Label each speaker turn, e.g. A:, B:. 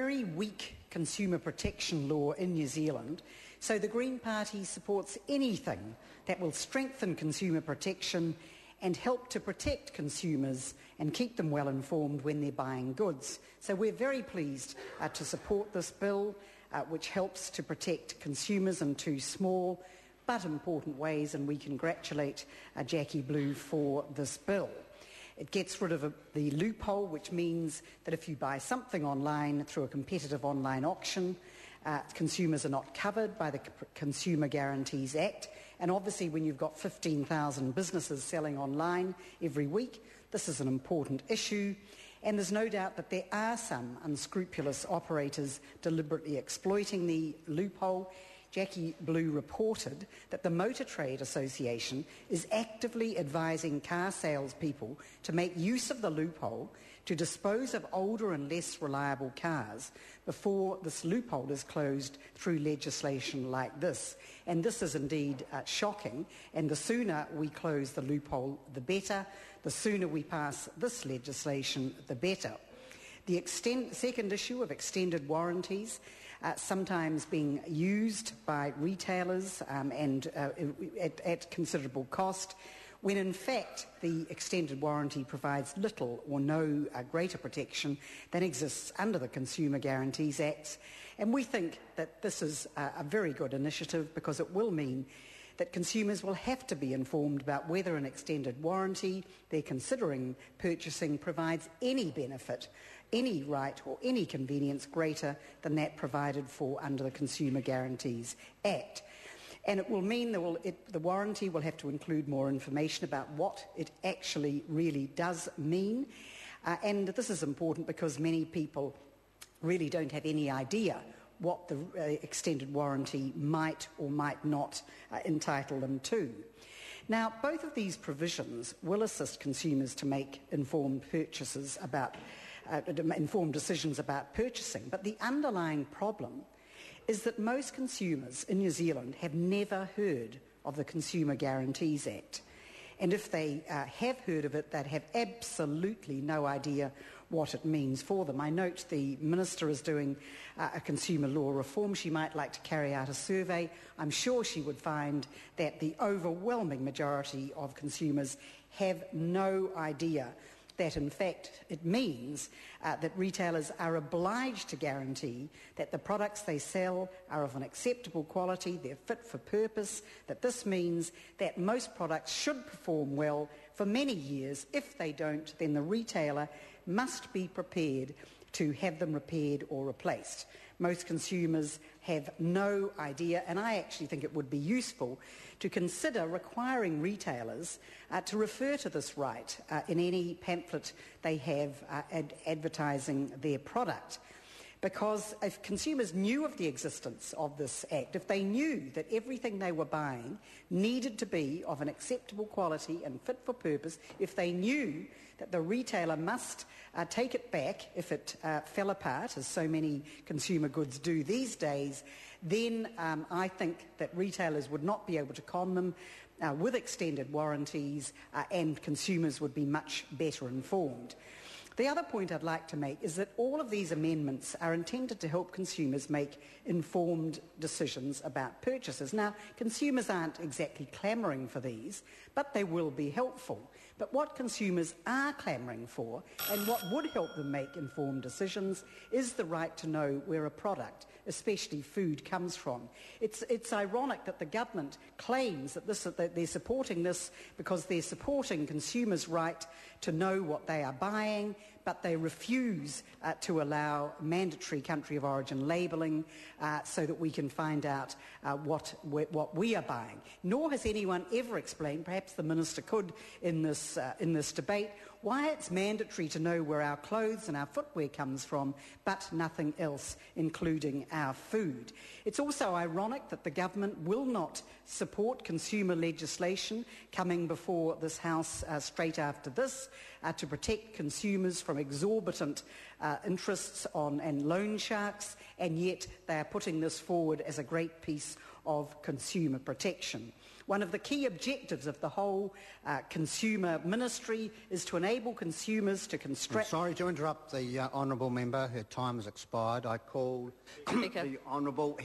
A: very weak consumer protection law in New Zealand, so the Green Party supports anything that will strengthen consumer protection and help to protect consumers and keep them well informed when they're buying goods. So we're very pleased to support this bill, which helps to protect consumers in two small but important ways, and we congratulate Jackie Blue for this bill. It gets rid of the loophole, which means that if you buy something online through a competitive online auction, consumers are not covered by the Consumer Guarantees Act. And obviously when you've got 15,000 businesses selling online every week, this is an important issue. And there's no doubt that there are some unscrupulous operators deliberately exploiting the loophole. Jackie Blue reported that the Motor Trade Association is actively advising car salespeople to make use of the loophole to dispose of older and less reliable cars before this loophole is closed through legislation like this. And this is indeed shocking, and the sooner we close the loophole, the better. The sooner we pass this legislation, the better. The second issue of extended warranties, sometimes being used by retailers and at considerable cost, when in fact the extended warranty provides little or no greater protection than exists under the Consumer Guarantees Act. And we think that this is a very good initiative, because it will mean that consumers will have to be informed about whether an extended warranty they're considering purchasing provides any benefit, any right or any convenience greater than that provided for under the Consumer Guarantees Act. And it will mean the warranty will have to include more information about what it actually really does mean. And this is important because many people really don't have any idea what the extended warranty might or might not entitle them to. Now, both of these provisions will assist consumers to make informed decisions about purchasing, but the underlying problem is that most consumers in New Zealand have never heard of the Consumer Guarantees Act. And if they have heard of it, they'd have absolutely no idea what it means for them. I note the Minister is doing a consumer law reform. She might like to carry out a survey. I'm sure she would find that the overwhelming majority of consumers have no idea that in fact it means that retailers are obliged to guarantee that the products they sell are of an acceptable quality, they're fit for purpose, that this means that most products should perform well for many years. If they don't, then the retailer must be prepared to have them repaired or replaced. Most consumers have no idea, and I actually think it would be useful to consider requiring retailers to refer to this right in any pamphlet they have advertising their product. Because if consumers knew of the existence of this Act, if they knew that everything they were buying needed to be of an acceptable quality and fit for purpose, if they knew that the retailer must take it back if it fell apart, as so many consumer goods do these days, then I think that retailers would not be able to con them with extended warranties and consumers would be much better informed. The other point I'd like to make is that all of these amendments are intended to help consumers make informed decisions about purchases. Now, consumers aren't exactly clamouring for these, but they will be helpful. But what consumers are clamouring for, and what would help them make informed decisions, is the right to know where a product, especially food, comes from. It's ironic that the government claims that they're supporting this because they're supporting consumers' right to know what they are buying, but they refuse to allow mandatory country of origin labelling so that we can find out what we are buying. Nor has anyone ever explained, perhaps the Minister could in this debate, why it's mandatory to know where our clothes and our footwear comes from, but nothing else, including our food. It's also ironic that the government will not support consumer legislation coming before this House straight after this to protect consumers from exorbitant interests and loan sharks, and yet they are putting this forward as a great piece of consumer protection. One of the key objectives of the whole consumer ministry is to enable consumers to construct...
B: Sorry to interrupt the honourable member. Her time has expired. I call the honourable...